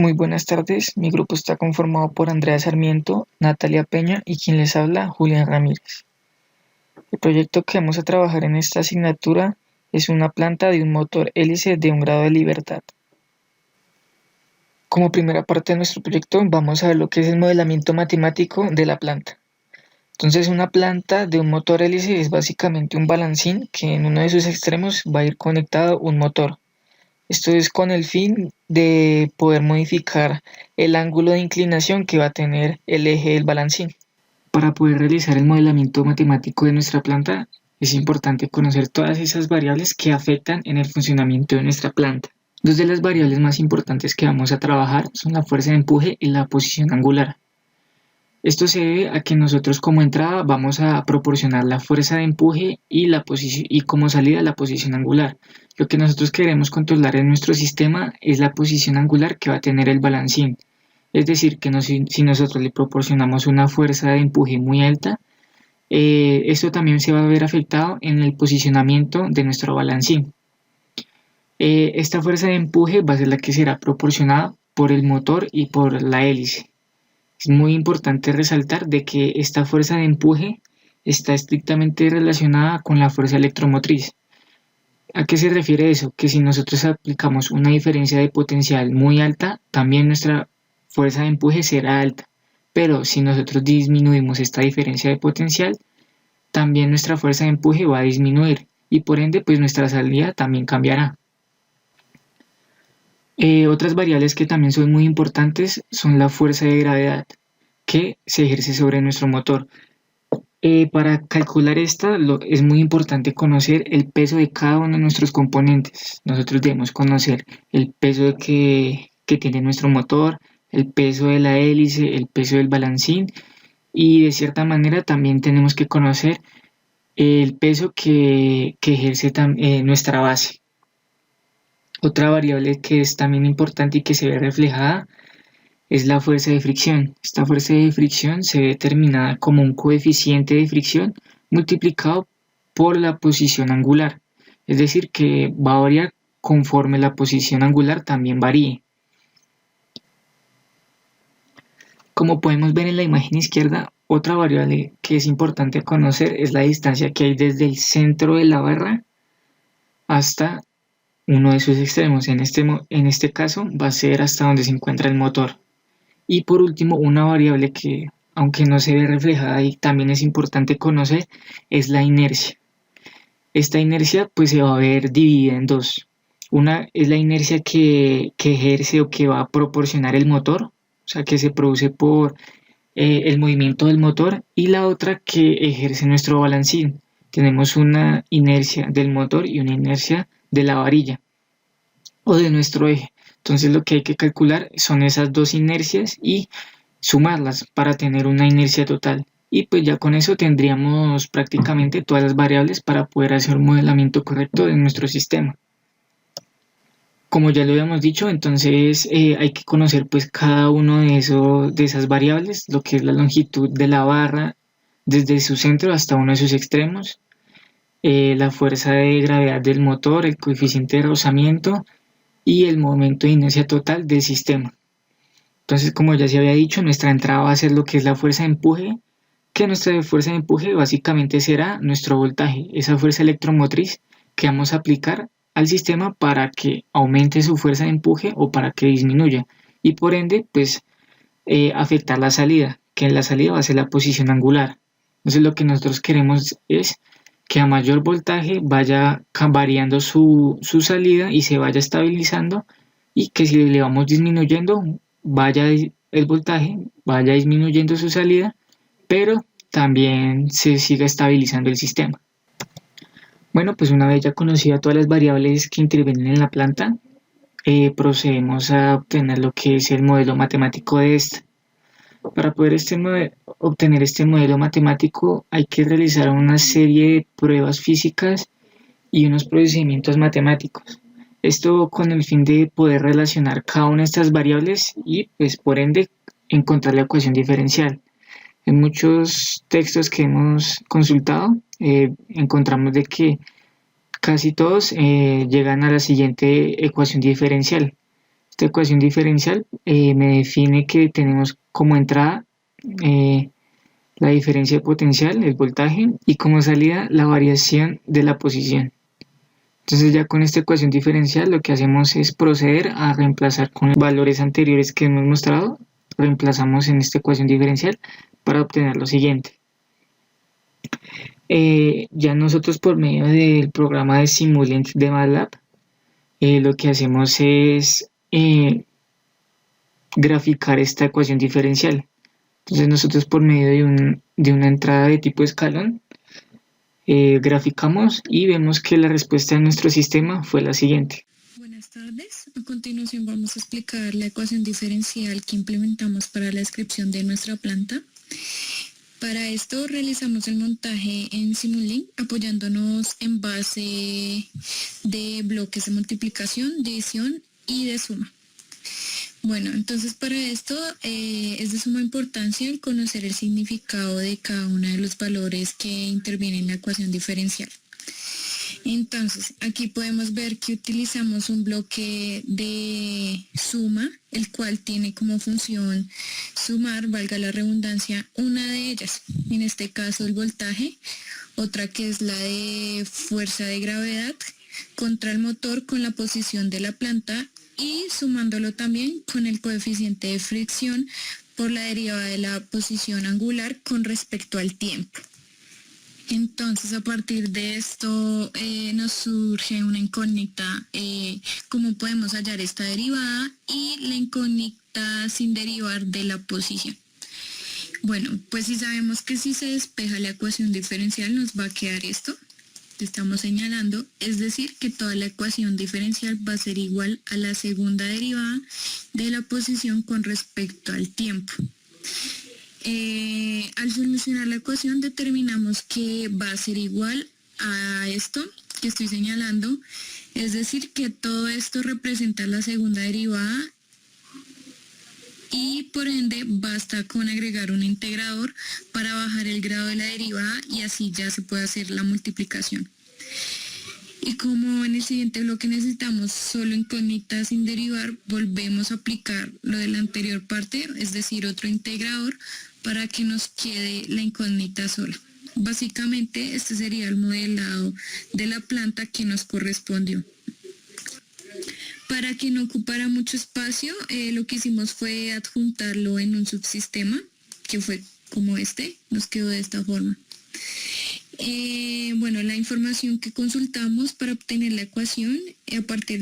Muy buenas tardes, mi grupo está conformado por Andrea Sarmiento, Natalia Peña y quien les habla, Julián Ramírez. El proyecto que vamos a trabajar en esta asignatura es una planta de un motor hélice de un grado de libertad. Como primera parte de nuestro proyecto vamos a ver lo que es el modelamiento matemático de la planta. Entonces una planta de un motor hélice es básicamente un balancín que en uno de sus extremos va a ir conectado un motor. Esto es con el fin de poder modificar el ángulo de inclinación que va a tener el eje del balancín. Para poder realizar el modelamiento matemático de nuestra planta, es importante conocer todas esas variables que afectan en el funcionamiento de nuestra planta. Dos de las variables más importantes que vamos a trabajar son la fuerza de empuje y la posición angular. Esto se debe a que nosotros como entrada vamos a proporcionar la fuerza de empuje y como salida la posición angular. Lo que nosotros queremos controlar en nuestro sistema es la posición angular que va a tener el balancín. Es decir, que si nosotros le proporcionamos una fuerza de empuje muy alta, esto también se va a ver afectado en el posicionamiento de nuestro balancín. Esta fuerza de empuje va a ser la que será proporcionada por el motor y por la hélice. Es muy importante resaltar de que esta fuerza de empuje está estrictamente relacionada con la fuerza electromotriz. ¿A qué se refiere eso? Que si nosotros aplicamos una diferencia de potencial muy alta, también nuestra fuerza de empuje será alta. Pero si nosotros disminuimos esta diferencia de potencial, también nuestra fuerza de empuje va a disminuir y por ende pues nuestra salida también cambiará. Otras variables que también son muy importantes son la fuerza de gravedad que se ejerce sobre nuestro motor. Para calcular esta es muy importante conocer el peso de cada uno de nuestros componentes. Nosotros debemos conocer el peso que tiene nuestro motor, el peso de la hélice, el peso del balancín y de cierta manera también tenemos que conocer el peso que ejerce nuestra base. Otra variable que es también importante y que se ve reflejada es la fuerza de fricción. Esta fuerza de fricción se ve determinada como un coeficiente de fricción multiplicado por la posición angular. Es decir, que va a variar conforme la posición angular también varíe. Como podemos ver en la imagen izquierda, otra variable que es importante conocer es la distancia que hay desde el centro de la barra hasta uno de sus extremos. En este caso va a ser hasta donde se encuentra el motor. Y por último, una variable que, aunque no se ve reflejada y también es importante conocer, es la inercia. Esta inercia pues se va a ver dividida en dos. Una es la inercia que ejerce o que va a proporcionar el motor, o sea que se produce por el movimiento del motor, y la otra que ejerce nuestro balancín. Tenemos una inercia del motor y una inercia de la varilla o de nuestro eje. Entonces lo que hay que calcular son esas dos inercias y sumarlas para tener una inercia total. Y pues ya con eso tendríamos prácticamente todas las variables para poder hacer un modelamiento correcto de nuestro sistema. Como ya lo habíamos dicho, entonces hay que conocer pues cada uno de esas variables, lo que es la longitud de la barra desde su centro hasta uno de sus extremos, la fuerza de gravedad del motor, el coeficiente de rozamiento y el momento de inercia total del sistema. Entonces, como ya se había dicho, nuestra entrada va a ser lo que es la fuerza de empuje, que nuestra fuerza de empuje básicamente será nuestro voltaje, esa fuerza electromotriz que vamos a aplicar al sistema para que aumente su fuerza de empuje o para que disminuya y por ende pues afectar la salida, que en la salida va a ser la posición angular. Entonces lo que nosotros queremos es que a mayor voltaje vaya variando su salida y se vaya estabilizando y que si le vamos disminuyendo vaya el voltaje, vaya disminuyendo su salida, pero también se siga estabilizando el sistema. Bueno, pues una vez ya conocida todas las variables que intervienen en la planta, procedemos a obtener lo que es el modelo matemático de esta. Para poder obtener este modelo matemático hay que realizar una serie de pruebas físicas y unos procedimientos matemáticos. Esto con el fin de poder relacionar cada una de estas variables y pues por ende encontrar la ecuación diferencial. En muchos textos que hemos consultado encontramos de que casi todos llegan a la siguiente ecuación diferencial. Esta ecuación diferencial me define que tenemos como entrada la diferencia de potencial, el voltaje, y como salida la variación de la posición. Entonces ya con esta ecuación diferencial lo que hacemos es proceder a reemplazar con los valores anteriores que hemos mostrado, reemplazamos en esta ecuación diferencial para obtener lo siguiente. Ya nosotros por medio del programa de Simulink de MATLAB, lo que hacemos es graficar esta ecuación diferencial. Entonces nosotros por medio de una entrada de tipo escalón, graficamos y vemos que la respuesta de nuestro sistema fue la siguiente. Buenas tardes. A continuación vamos a explicar la ecuación diferencial que implementamos para la descripción de nuestra planta. Para esto realizamos el montaje en Simulink apoyándonos en base de bloques de multiplicación, división y de suma. Bueno, entonces para esto es de suma importancia el conocer el significado de cada uno de los valores que intervienen en la ecuación diferencial. Entonces, aquí podemos ver que utilizamos un bloque de suma, el cual tiene como función sumar, valga la redundancia, una de ellas, en este caso el voltaje, otra que es la de fuerza de gravedad contra el motor con la posición de la planta y sumándolo también con el coeficiente de fricción por la derivada de la posición angular con respecto al tiempo. Entonces, a partir de esto nos surge una incógnita, cómo podemos hallar esta derivada y la incógnita sin derivar de la posición. Bueno, pues si sabemos que si se despeja la ecuación diferencial nos va a quedar esto que estamos señalando, es decir, que toda la ecuación diferencial va a ser igual a la segunda derivada de la posición con respecto al tiempo. Al solucionar la ecuación determinamos que va a ser igual a esto que estoy señalando, es decir, que todo esto representa la segunda derivada y por ende basta con agregar un integrador para bajar el grado de la derivada y así ya se puede hacer la multiplicación. Y como en el siguiente bloque necesitamos solo incógnitas sin derivar, volvemos a aplicar lo de la anterior parte, es decir, otro integrador, para que nos quede la incógnita sola. Básicamente este sería el modelado de la planta que nos correspondió. Para que no ocupara mucho espacio, lo que hicimos fue adjuntarlo en un subsistema, que fue como este, nos quedó de esta forma. Bueno, la información que consultamos para obtener la ecuación, aparte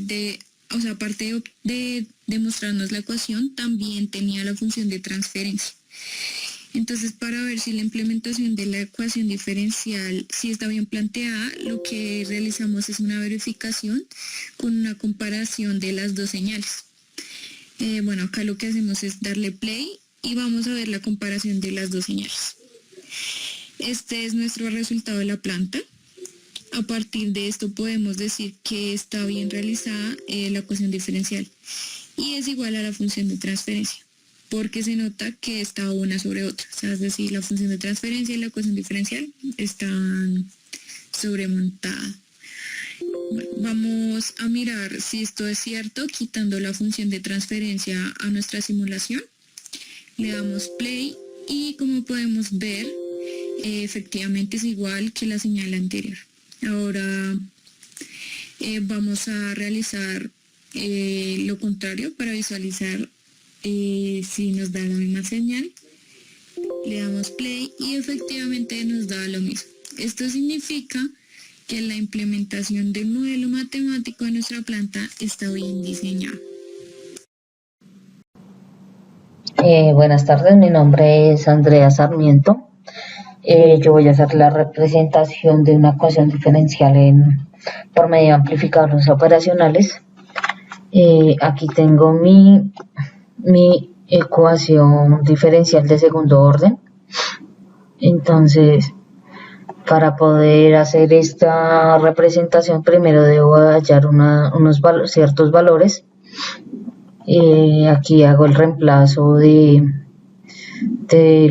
de demostrarnos la ecuación, también tenía la función de transferencia. Entonces, para ver si la implementación de la ecuación diferencial sí está bien planteada, lo que realizamos es una verificación con una comparación de las dos señales. Bueno, acá lo que hacemos es darle play y vamos a ver la comparación de las dos señales. Este es nuestro resultado de la planta. A partir de esto podemos decir que está bien realizada la ecuación diferencial y es igual a la función de transferencia, porque se nota que está una sobre otra, o sea, es decir, la función de transferencia y la ecuación diferencial están sobremontadas. Bueno, vamos a mirar si esto es cierto quitando la función de transferencia a nuestra simulación. Le damos play y como podemos ver, efectivamente es igual que la señal anterior. Ahora vamos a realizar lo contrario para visualizar si nos da la misma señal. Le damos play y efectivamente nos da lo mismo. Esto significa que la implementación del modelo matemático de nuestra planta está bien diseñada. Buenas tardes, mi nombre es Andrea Sarmiento. Yo voy a hacer la representación de una ecuación diferencial por medio de amplificadores operacionales. Aquí tengo mi ecuación diferencial de segundo orden. Entonces, para poder hacer esta representación, primero debo hallar ciertos valores. Aquí hago el reemplazo de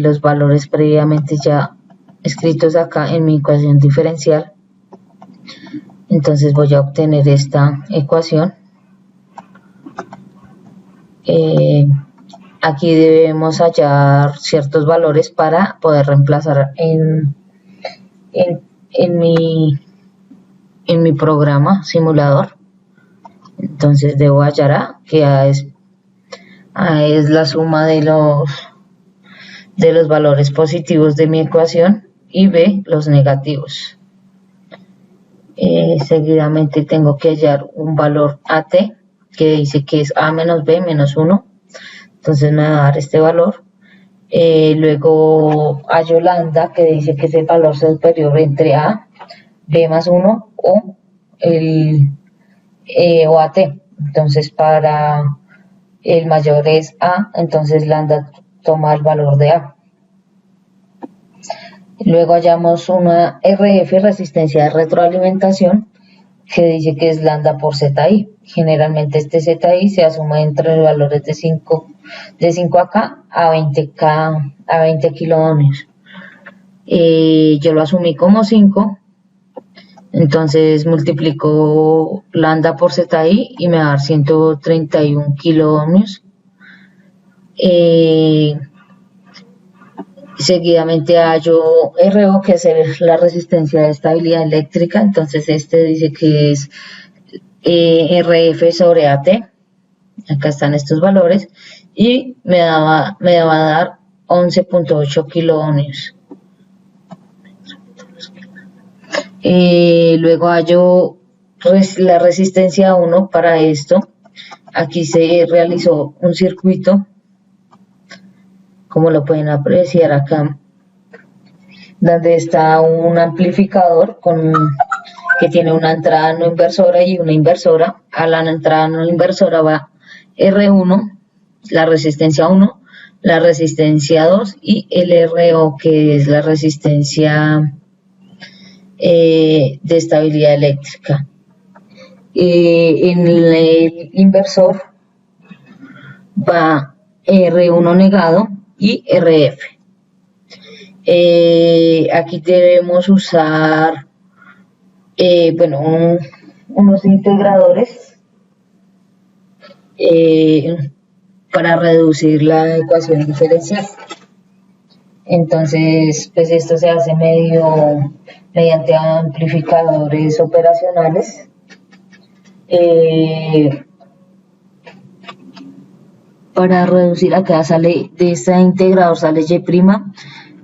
los valores previamente ya escritos acá en mi ecuación diferencial. Entonces voy a obtener esta ecuación. Eh, Aquí debemos hallar ciertos valores para poder reemplazar en, en mi programa simulador. Entonces debo hallar A, que A es la suma de los valores positivos de mi ecuación, y B los negativos. Seguidamente tengo que hallar un valor AT, que dice que es A menos B menos 1. Entonces me va a dar este valor. Luego hallo lambda, que dice que es el valor superior entre A, B más 1 o AT. Entonces para el mayor es A, entonces lambda toma el valor de A. Luego hallamos una RF, resistencia de retroalimentación, que dice que es lambda por ZI. Generalmente este ZI se asume entre los valores de 5K a 20K a 20 kiloohmios. Yo lo asumí como 5, entonces multiplico lambda por ZI y me va a dar 131 kiloohmios. Seguidamente hallo RO, que es la resistencia de estabilidad eléctrica. Entonces este dice que es RF sobre AT. Acá están estos valores y me va a dar 11.8 kiloohmios. Luego hallo la resistencia 1 para esto. Aquí se realizó un circuito, como lo pueden apreciar acá, donde está un amplificador que tiene una entrada no inversora y una inversora. A la entrada no inversora va R1, la resistencia 1, la resistencia 2 y el RO, que es la resistencia de estabilidad eléctrica. En el inversor va R1 negado y RF. Aquí debemos usar unos integradores para reducir la ecuación diferencial. Entonces, pues esto se hace mediante amplificadores operacionales. Para reducir, acá sale de este integrador, sale Y',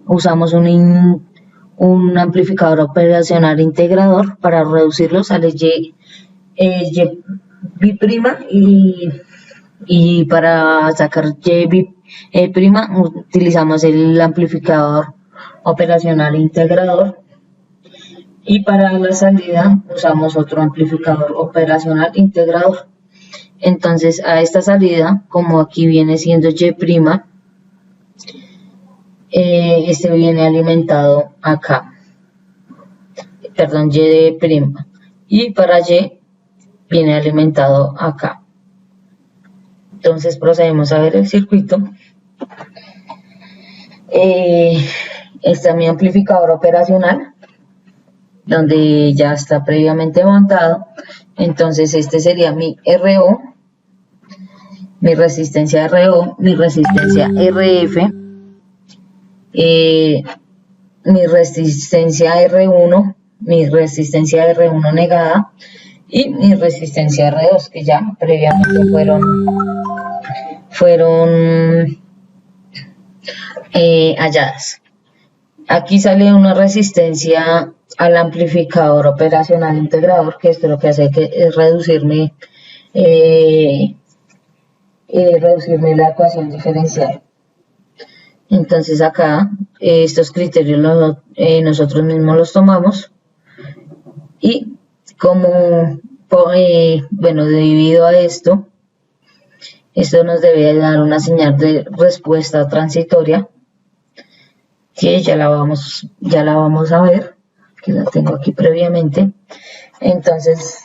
usamos un amplificador operacional integrador. Para reducirlo sale Y', y para sacar Y', utilizamos el amplificador operacional integrador, y para la salida usamos otro amplificador operacional integrador. Entonces a esta salida, como aquí viene siendo Y', este viene alimentado acá, perdón, Y', y para Y viene alimentado acá. Entonces procedemos a ver el circuito. Está mi amplificador operacional, donde ya está previamente montado. Entonces este sería mi RO, mi resistencia RO, mi resistencia RF, mi resistencia R1, mi resistencia R1 negada y mi resistencia R2, que ya previamente fueron halladas. Aquí sale una resistencia al amplificador operacional integrador, que esto lo que hace es reducirme la ecuación diferencial. Entonces acá estos criterios nosotros mismos los tomamos, y debido a esto nos debe dar una señal de respuesta transitoria, que ya la vamos a ver, que la tengo aquí previamente. Entonces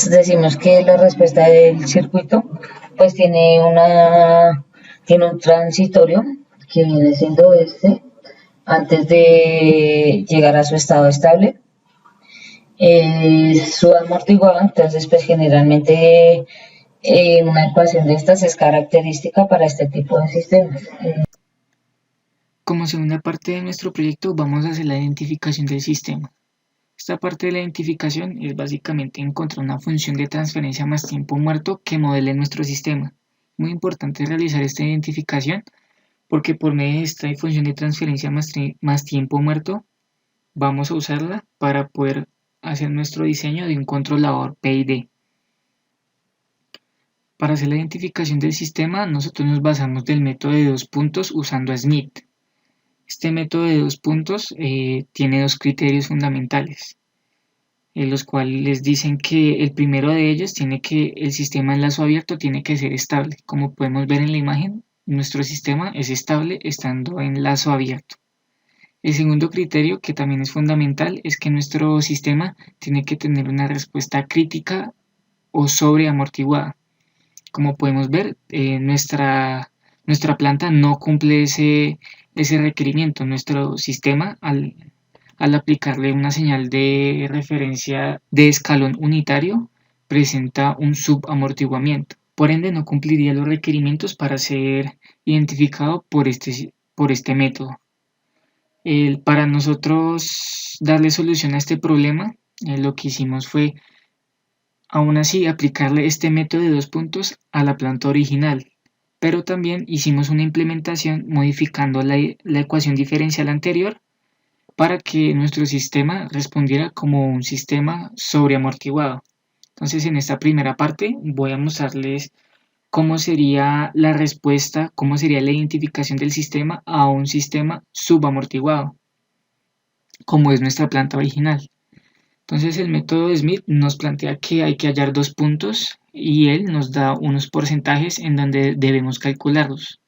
decimos que la respuesta del circuito pues tiene un transitorio, que viene siendo antes de llegar a su estado estable. Su amortiguado, entonces pues generalmente Una ecuación de estas es característica para este tipo de sistemas. Como segunda parte de nuestro proyecto vamos a hacer la identificación del sistema. Esta parte de la identificación es básicamente encontrar una función de transferencia más tiempo muerto que modele nuestro sistema. Muy importante realizar esta identificación porque por medio de esta función de transferencia más tiempo muerto vamos a usarla para poder hacer nuestro diseño de un controlador PID. Para hacer la identificación del sistema, nosotros nos basamos del método de dos puntos usando Smith. Este método de dos puntos tiene dos criterios fundamentales, los cuales les dicen que el primero de ellos tiene que el sistema en lazo abierto tiene que ser estable. Como podemos ver en la imagen, nuestro sistema es estable estando en lazo abierto. El segundo criterio, que también es fundamental, es que nuestro sistema tiene que tener una respuesta crítica o sobreamortiguada. Como podemos ver, nuestra planta no cumple ese requerimiento. Nuestro sistema, al aplicarle una señal de referencia de escalón unitario, presenta un subamortiguamiento. Por ende, no cumpliría los requerimientos para ser identificado por este método. Para nosotros darle solución a este problema, lo que hicimos fue aún así aplicarle este método de dos puntos a la planta original, pero también hicimos una implementación modificando la ecuación diferencial anterior para que nuestro sistema respondiera como un sistema sobreamortiguado. Entonces en esta primera parte voy a mostrarles cómo sería la respuesta, cómo sería la identificación del sistema a un sistema subamortiguado, como es nuestra planta original. Entonces el método de Smith nos plantea que hay que hallar dos puntos y él nos da unos porcentajes en donde debemos calcularlos.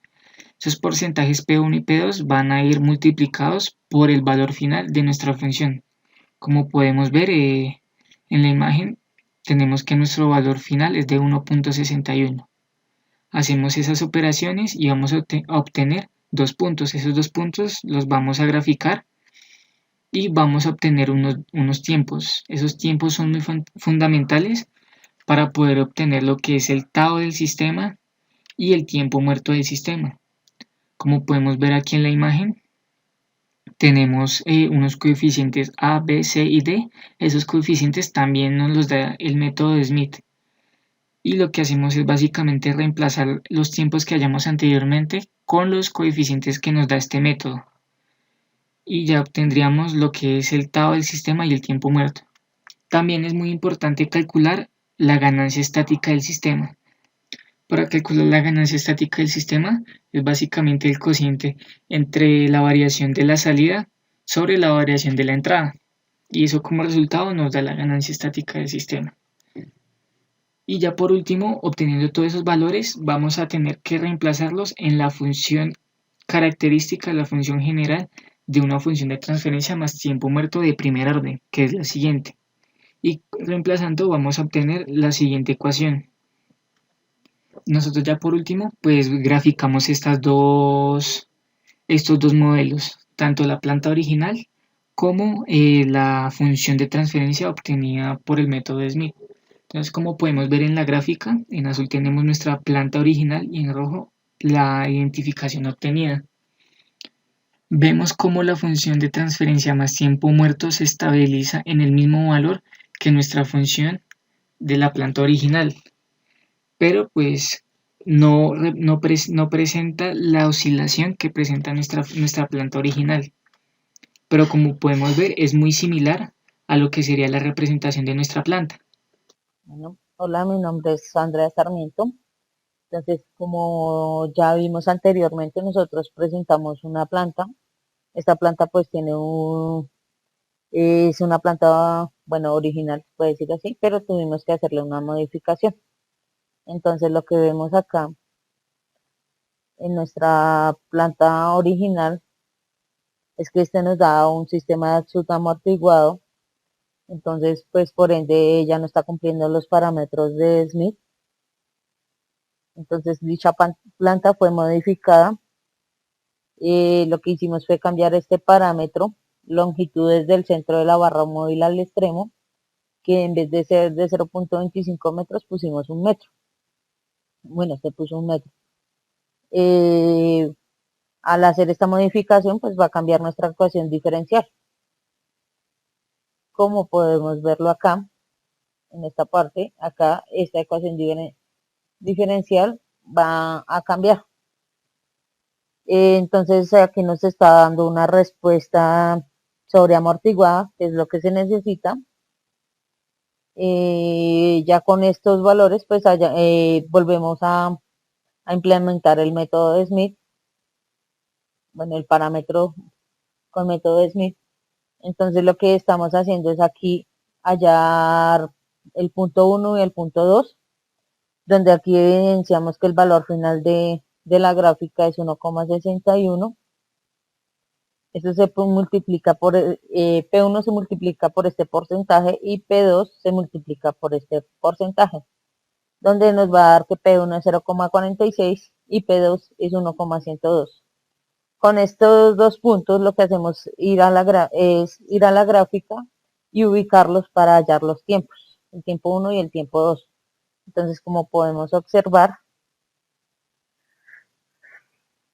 Esos porcentajes P1 y P2 van a ir multiplicados por el valor final de nuestra función. Como podemos ver en la imagen, tenemos que nuestro valor final es de 1.61. Hacemos esas operaciones y vamos a obtener dos puntos. Esos dos puntos los vamos a graficar y vamos a obtener unos tiempos. Esos tiempos son muy fundamentales para poder obtener lo que es el tau del sistema y el tiempo muerto del sistema. Como podemos ver aquí en la imagen, tenemos unos coeficientes A, B, C y D. Esos coeficientes también nos los da el método de Smith. Y lo que hacemos es básicamente reemplazar los tiempos que hayamos anteriormente con los coeficientes que nos da este método. Y ya obtendríamos lo que es el tau del sistema y el tiempo muerto. También es muy importante calcular la ganancia estática del sistema. Para calcular la ganancia estática del sistema es básicamente el cociente entre la variación de la salida sobre la variación de la entrada. Y eso como resultado nos da la ganancia estática del sistema. Y ya por último, obteniendo todos esos valores, vamos a tener que reemplazarlos en la función característica, la función general de una función de transferencia más tiempo muerto de primer orden, que es la siguiente. Y reemplazando vamos a obtener la siguiente ecuación. Nosotros ya por último, pues graficamos estos dos modelos, tanto la planta original como la función de transferencia obtenida por el método de Smith. Entonces, como podemos ver en la gráfica, en azul tenemos nuestra planta original y en rojo la identificación obtenida. Vemos cómo la función de transferencia más tiempo muerto se estabiliza en el mismo valor que nuestra función de la planta original, pero pues no presenta la oscilación que presenta nuestra planta original. Pero como podemos ver, es muy similar a lo que sería la representación de nuestra planta. Bueno, hola, mi nombre es Andrea Sarmiento. Entonces, como ya vimos anteriormente, nosotros presentamos una planta. Esta planta pues es una planta, bueno, original, puede decir así, pero tuvimos que hacerle una modificación. Entonces, lo que vemos acá en nuestra planta original es que este nos da un sistema de subamortiguado. Entonces, pues por ende ella no está cumpliendo los parámetros de Smith. Entonces dicha planta fue modificada. Lo que hicimos fue cambiar este parámetro, longitudes del centro de la barra móvil al extremo, que en vez de ser de 0.25 metros pusimos 1 metro. bueno, se puso 1 metro. Al hacer esta modificación, pues va a cambiar nuestra ecuación diferencial. Como podemos verlo acá, en esta parte, acá esta ecuación diferencial va a cambiar. Entonces aquí nos está dando una respuesta sobre amortiguada, que es lo que se necesita. Ya con estos valores, pues volvemos a implementar el método de Smith, bueno, el parámetro con método de Smith. Entonces lo que estamos haciendo es aquí hallar el punto 1 y el punto 2, donde aquí evidenciamos que el valor final de la gráfica es 1,61. Eso se multiplica por, P1 se multiplica por este porcentaje y P2 se multiplica por este porcentaje, donde nos va a dar que P1 es 0,46 y P2 es 1,102. Con estos dos puntos lo que hacemos es ir a la gráfica y ubicarlos para hallar los tiempos, el tiempo 1 y el tiempo 2. Entonces, como podemos observar,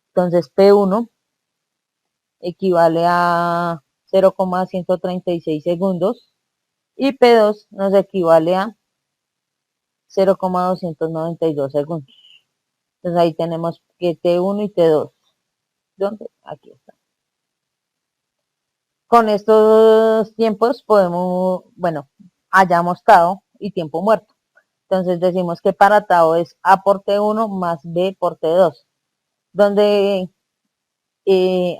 entonces P1 equivale a 0,136 segundos y P2 nos equivale a 0,292 segundos. Entonces ahí tenemos que T1 y T2. ¿Dónde? Aquí está. Con estos tiempos podemos, bueno, hallamos tau y tiempo muerto. Entonces decimos que para tau es A por T1 más B por T2, donde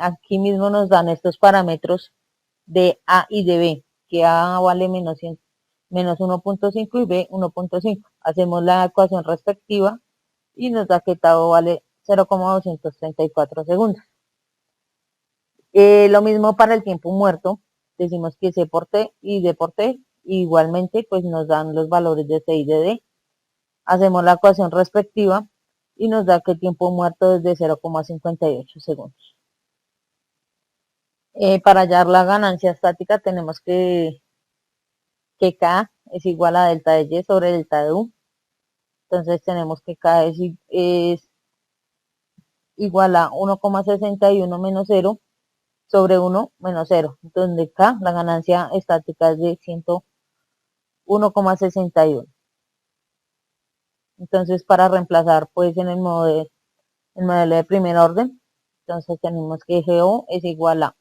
aquí mismo nos dan estos parámetros de A y de B, que A vale menos 1.5 y B 1.5. Hacemos la ecuación respectiva y nos da que tau vale 0,234 segundos. Lo mismo para el tiempo muerto, decimos que C por T y D por T, igualmente pues nos dan los valores de C y de D. Hacemos la ecuación respectiva y nos da que el tiempo muerto es de 0,58 segundos. Para hallar la ganancia estática tenemos que K es igual a delta de Y sobre delta de U. Entonces tenemos que K es igual a 1,61 menos 0 sobre 1 menos 0, donde K, la ganancia estática es de 101,61. Entonces para reemplazar pues en el modelo de primer orden, entonces tenemos que GO es igual a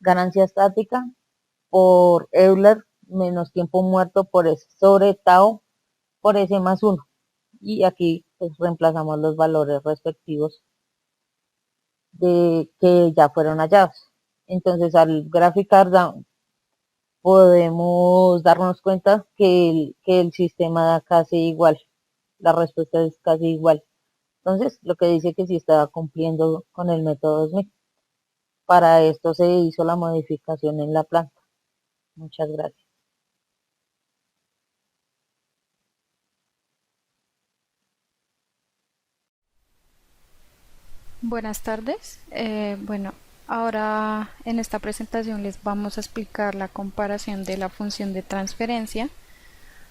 ganancia estática por Euler menos tiempo muerto por S sobre tau por S más 1. Y aquí pues reemplazamos los valores respectivos de que ya fueron hallados. Entonces al graficar podemos darnos cuenta que el sistema da casi igual, la respuesta es casi igual. Entonces lo que dice que sí estaba cumpliendo con el método Smith. Para esto se hizo la modificación en la planta. Muchas gracias. Buenas tardes. Bueno, ahora en esta presentación les vamos a explicar la comparación de la función de transferencia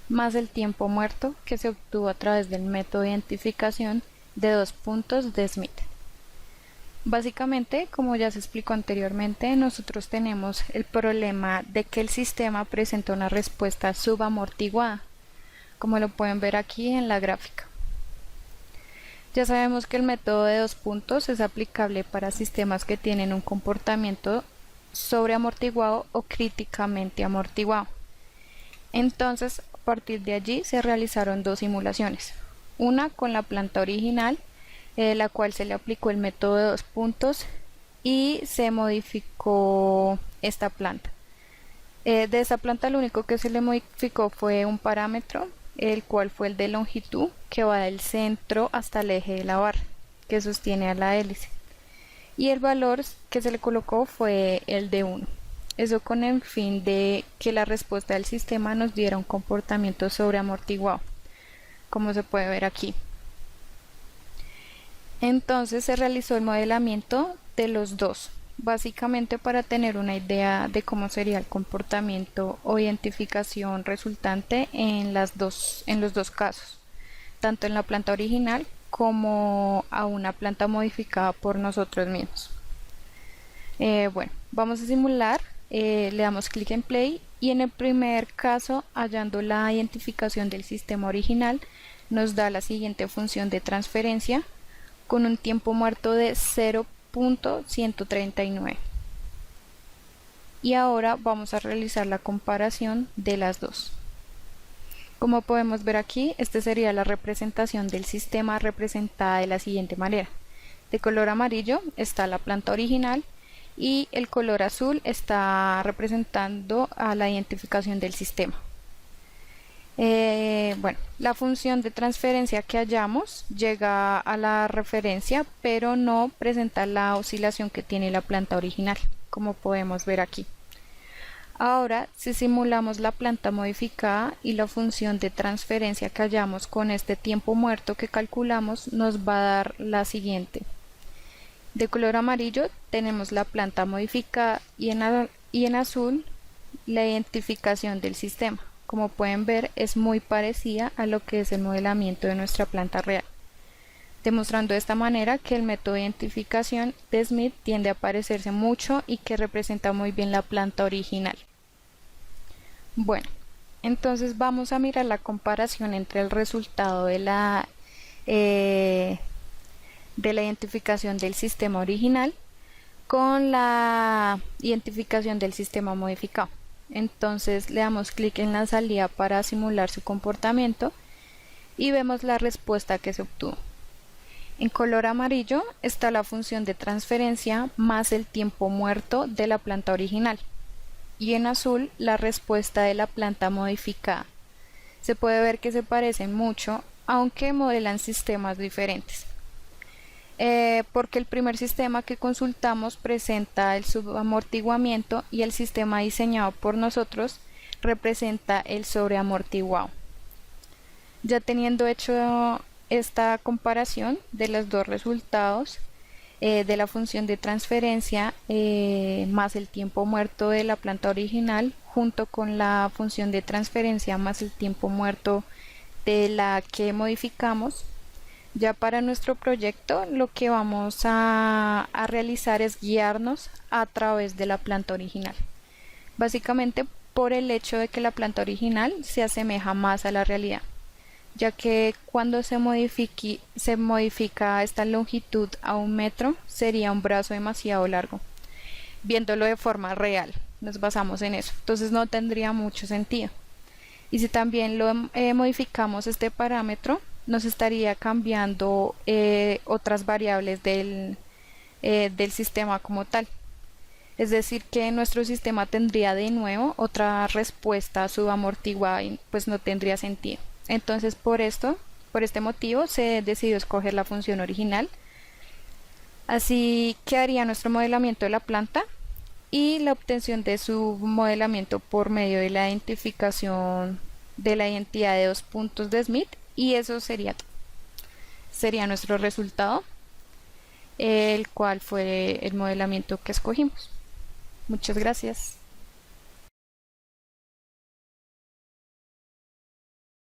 más el tiempo muerto que se obtuvo a través del método de identificación de dos puntos de Smith. Básicamente, como ya se explicó anteriormente, nosotros tenemos el problema de que el sistema presenta una respuesta subamortiguada, como lo pueden ver aquí en la gráfica. Ya sabemos que el método de dos puntos es aplicable para sistemas que tienen un comportamiento sobreamortiguado o críticamente amortiguado. Entonces, a partir de allí se realizaron dos simulaciones, una con la planta original, la cual se le aplicó el método de dos puntos y se modificó esta planta. De esta planta lo único que se le modificó fue un parámetro, el cual fue el de longitud, que va del centro hasta el eje de la barra, que sostiene a la hélice. Y el valor que se le colocó fue el de 1. Eso con el fin de que la respuesta del sistema nos diera un comportamiento sobreamortiguado, como se puede ver aquí. Entonces se realizó el modelamiento de los dos, básicamente para tener una idea de cómo sería el comportamiento o identificación resultante en los dos casos. tanto en la planta original como a una planta modificada por nosotros mismos. Bueno, vamos a simular, le damos clic en play y en el primer caso, hallando la identificación del sistema original, nos da la siguiente función de transferencia con un tiempo muerto de 0.139. Y ahora vamos a realizar la comparación de las dos. Como podemos ver aquí, esta sería la representación del sistema representada de la siguiente manera. De color amarillo está la planta original y el color azul está representando a la identificación del sistema. Bueno, la función de transferencia que hallamos llega a la referencia, pero no presenta la oscilación que tiene la planta original, como podemos ver aquí. Ahora, si simulamos la planta modificada y la función de transferencia que hallamos con este tiempo muerto que calculamos, nos va a dar la siguiente. De color amarillo tenemos la planta modificada y en azul la identificación del sistema. Como pueden ver, es muy parecida a lo que es el modelamiento de nuestra planta real, demostrando de esta manera que el método de identificación de Smith tiende a parecerse mucho y que representa muy bien la planta original. Bueno, entonces vamos a mirar la comparación entre el resultado de la identificación del sistema original con la identificación del sistema modificado. Entonces le damos clic en la salida para simular su comportamiento y vemos la respuesta que se obtuvo. En color amarillo está la función de transferencia más el tiempo muerto de la planta original y en azul la respuesta de la planta modificada. Se puede ver que se parecen mucho, aunque modelan sistemas diferentes. Porque el primer sistema que consultamos presenta el subamortiguamiento y el sistema diseñado por nosotros representa el sobreamortiguado. Ya teniendo hecho esta comparación de los dos resultados de la función de transferencia más el tiempo muerto de la planta original junto con la función de transferencia más el tiempo muerto de la que modificamos, ya para nuestro proyecto lo que vamos a realizar es guiarnos a través de la planta original, básicamente por el hecho de que la planta original se asemeja más a la realidad, ya que cuando se modifica esta longitud a 1 metro sería un brazo demasiado largo, viéndolo de forma real, nos basamos en eso, entonces no tendría mucho sentido. Y si también lo modificamos este parámetro, nos estaría cambiando otras variables del sistema como tal. Es decir, que nuestro sistema tendría de nuevo otra respuesta subamortiguada y pues no tendría sentido. Entonces por este motivo se decidió escoger la función original. Así quedaría nuestro modelamiento de la planta y la obtención de su modelamiento por medio de la identificación de la identidad de 2 puntos de Smith, y eso sería nuestro resultado, el cual fue el modelamiento que escogimos. Muchas gracias.